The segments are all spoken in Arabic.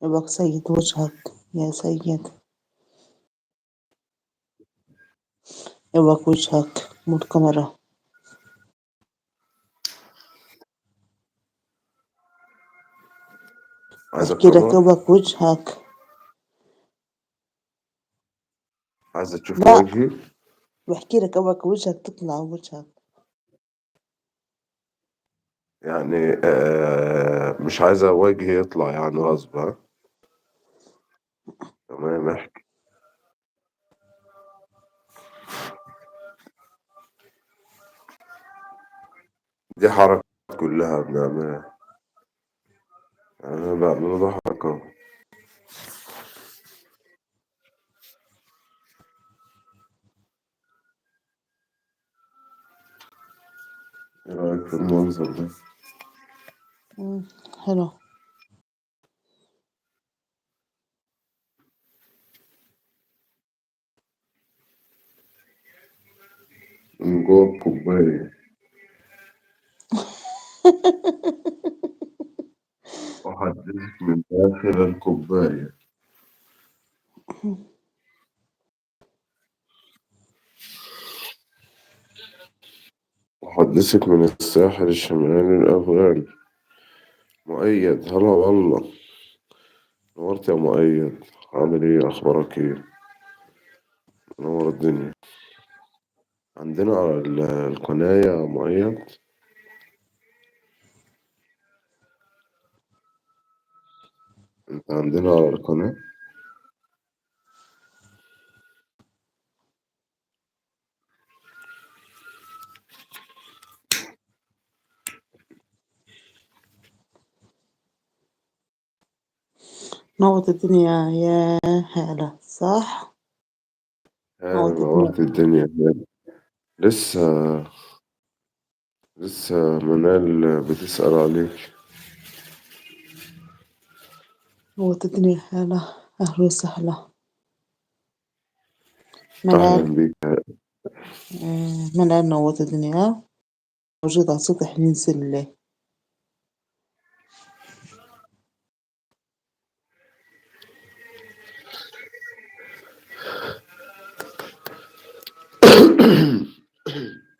يبقى سيد وجهك يا سيد، يبقى وجهك مو الكاميرا. عايزة احكي لك الكاميرا؟ يبقى وجهك. عايزة تشوفي لا، وجهي؟ بحكي لك يبقى وجهك تطلع وجهك. يعني مش عايزة وجهي يطلع يعني غصب، ها؟ تمام، احكي. دي حركة كلها بنعملها، يعني أنا بعمله ده حركة. ايه رأيك في المنظر ده؟ حلو. من جوه الكوباية، أحدثك من داخل الكوباية. أحدثك من الساحل الشمالي الأفغاني. مؤيد، هلا والله، نورت يا مؤيد. عامل ايه؟ أخبارك ايه؟ نور الدنيا. عندنا على القناة يا مؤيد. انت عندنا على القناة. نوت الدنيا يا هلا، صح. نوت الدنيا. نورت الدنيا هنا. لسه لسه منال بتسأل عليك. نوت الدنيا هلا. أهلا وسهلا أهلا منال. بيك. منال نوت الدنيا، موجودة على السطح، ننزل ليه.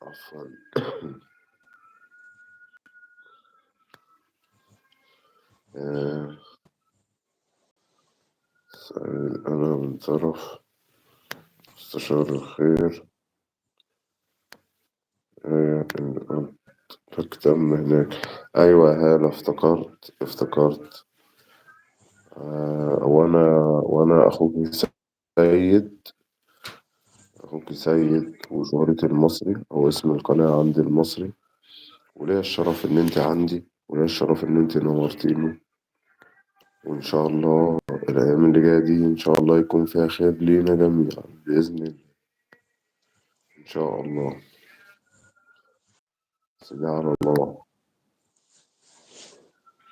عفوا. آه، سائل أنا من طرف مستشار الخير. الأرض لك تم هناك. أيوة يا هالة، افتكرت. وأنا سيد أخوك سيد، وشهرتي المصري أو اسم القناة عندي المصري. وليا الشرف إن أنت عندي، وليا الشرف إن أنت نورتيني. وإن شاء الله الأيام اللي جاية دي إن شاء الله يكون فيها خير لينا جميعا بإذن الله. إن شاء الله. سيدي على الله،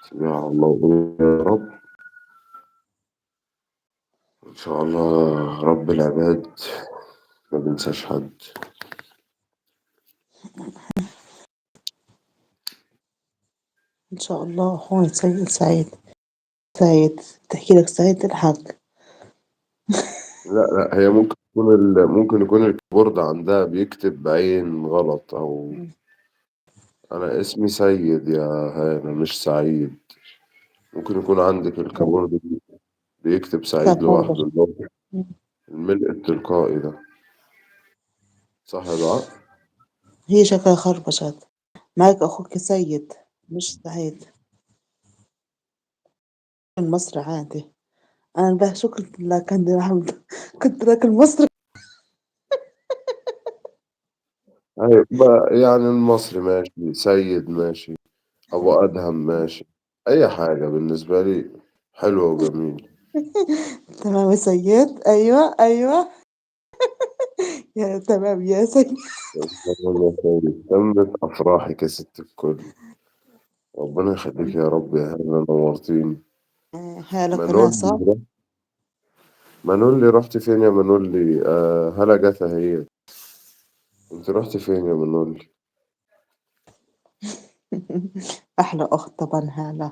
سيدي على الله، وقول يا رب. إن شاء الله رب العباد ما بنساش حد. إن شاء الله. هون سيد سعيد، سعيد تحكي لك سعيد الحق. لا هي ممكن يكون الكيبورد عندها بيكتب بعين غلط، أو أنا اسمي سيد يا هانة مش سعيد. ممكن يكون عندك الكيبورد بيكتب سعيد خربش. لوحده، اللي هو الملء التلقائي ده. صح يا دعاء؟ هي شكلها خربشت. معك أخوك سيد مش سعيد. من مصر عادي. أنا بقى شو قلت لك؟ عندي رحمة. كنت لك المصري. بقى يعني المصري ماشي، سيد ماشي، أبو أدهم ماشي، أي حاجة بالنسبة لي حلوة وجميلة. تمام يا سيد، أيوة أيوة. يا تمام يا سيد. تمت أفراحك يا ست الكل. ربنا يخليك يا رب يا هلا، نورتيني. هلا قناة منول صح؟ لي منول لي رحت فين يا منول لي؟ هلا جت اهي. انت رحت فين يا منول لي؟ أحلى أخت طبعا هلا.